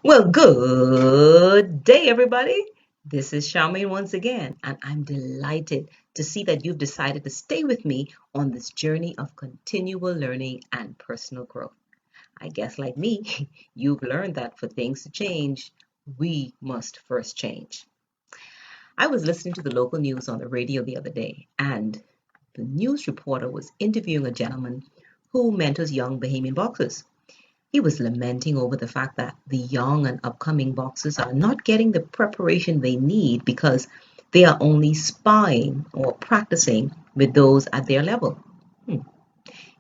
Well, good day, everybody. This is Charmaine once again, and I'm delighted to see that you've decided to stay with me on this journey of continual learning and personal growth. I guess, like me, you've learned that for things to change, we must first change. I was listening to the local news on the radio the other day, and the news reporter was interviewing a gentleman who mentors young Bahamian boxers. He was lamenting over the fact that the young and upcoming boxers are not getting the preparation they need because they are only sparring or practicing with those at their level. Hmm.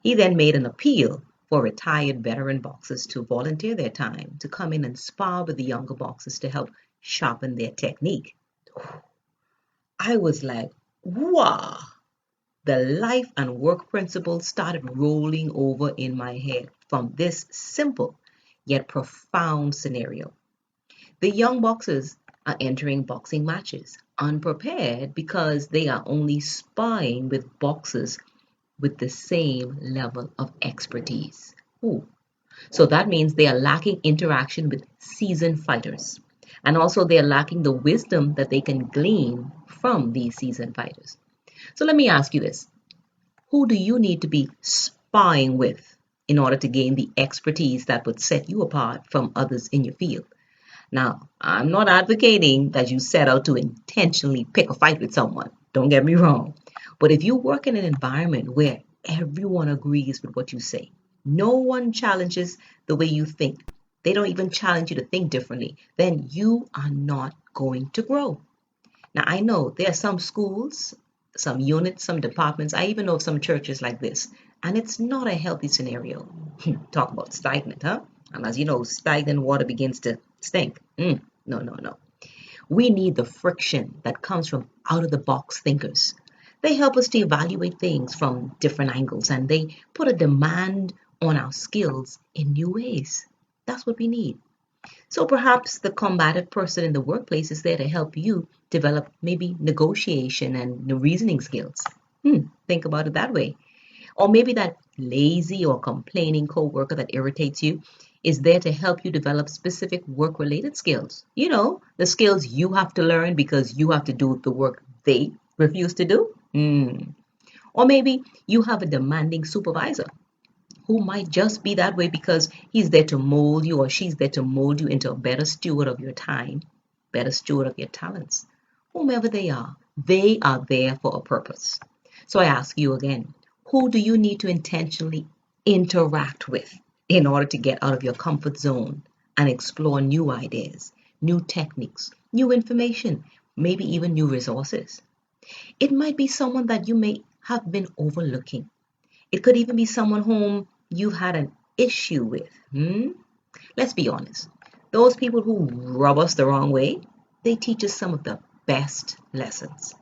He then made an appeal for retired veteran boxers to volunteer their time to come in and spar with the younger boxers to help sharpen their technique. I was like, wow, the life and work principles started rolling over in my head from this simple yet profound scenario. The young boxers are entering boxing matches unprepared because they are only sparring with boxers with the same level of expertise. Ooh. So that means they are lacking interaction with seasoned fighters. And also, they are lacking the wisdom that they can glean from these seasoned fighters. So, let me ask you this: who do you need to be sparring with in order to gain the expertise that would set you apart from others in your field? Now, I'm not advocating that you set out to intentionally pick a fight with someone. Don't get me wrong. But if you work in an environment where everyone agrees with what you say, no one challenges the way you think, they don't even challenge you to think differently, then you are not going to grow. Now, I know there are some schools, some units, some departments, I even know of some churches like this, and it's not a healthy scenario. Talk about stagnant, huh? And as you know, stagnant water begins to stink. No, no, no. We need the friction that comes from out of the box thinkers. They help us to evaluate things from different angles and they put a demand on our skills in new ways. That's what we need. So perhaps the combative person in the workplace is there to help you develop maybe negotiation and the reasoning skills. Think about it that way. Or maybe that lazy or complaining coworker that irritates you is there to help you develop specific work related skills. You know, the skills you have to learn because you have to do the work they refuse to do. Or maybe you have a demanding supervisor who might just be that way because he's there to mold you or she's there to mold you into a better steward of your time, better steward of your talents. Whomever they are there for a purpose. So I ask you again, who do you need to intentionally interact with in order to get out of your comfort zone and explore new ideas, new techniques, new information, maybe even new resources? It might be someone that you may have been overlooking. It could even be someone whom you had an issue with. Let's be honest. Those people who rub us the wrong way, they teach us some of the best lessons.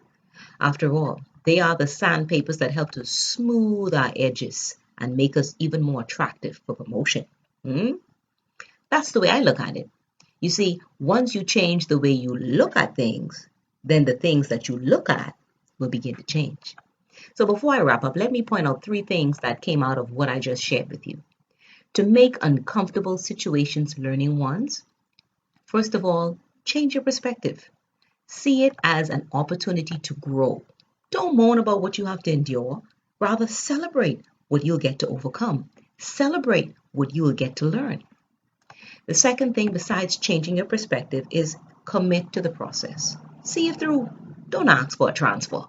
After all, they are the sandpapers that help to smooth our edges and make us even more attractive for promotion. Hmm? That's the way I look at it. You see, once you change the way you look at things, then the things that you look at will begin to change. So before I wrap up, let me point out three things that came out of what I just shared with you. To make uncomfortable situations learning ones, first of all, change your perspective. See it as an opportunity to grow. Don't moan about what you have to endure. Rather, celebrate what you'll get to overcome. Celebrate what you will get to learn. The second thing, besides changing your perspective, is commit to the process. See it through. Don't ask for a transfer.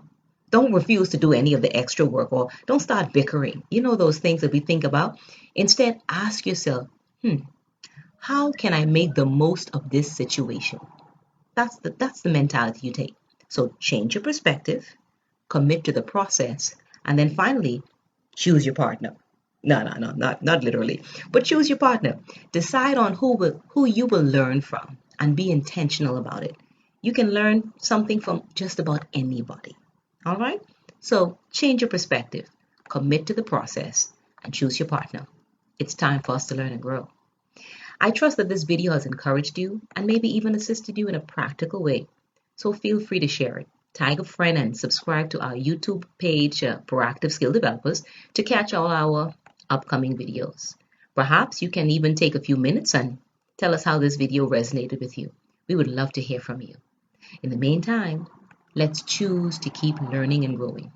Don't refuse to do any of the extra work or don't start bickering. You know those things that we think about. Instead, ask yourself, how can I make the most of this situation? That's the mentality you take. So change your perspective, commit to the process, and then finally choose your partner. No, no, no, not literally, but choose your partner. Decide on who you will learn from and be intentional about it. You can learn something from just about anybody. All right? So change your perspective, commit to the process, and choose your partner. It's time for us to learn and grow. I trust that this video has encouraged you and maybe even assisted you in a practical way. So feel free to share it. Tag a friend and subscribe to our YouTube page, Proactive Skill Developers, to catch all our upcoming videos. Perhaps you can even take a few minutes and Tell us how this video resonated with you. We would love to hear from you. In the meantime, let's choose to keep learning and growing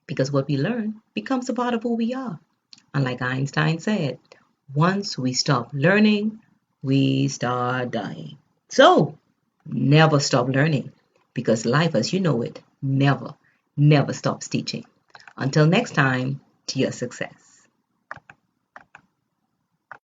because what we learn becomes a part of who we are. Unlike Einstein said, once we stop learning, we start dying. So, never stop learning because life as you know it never stops teaching. Until next time, to your success.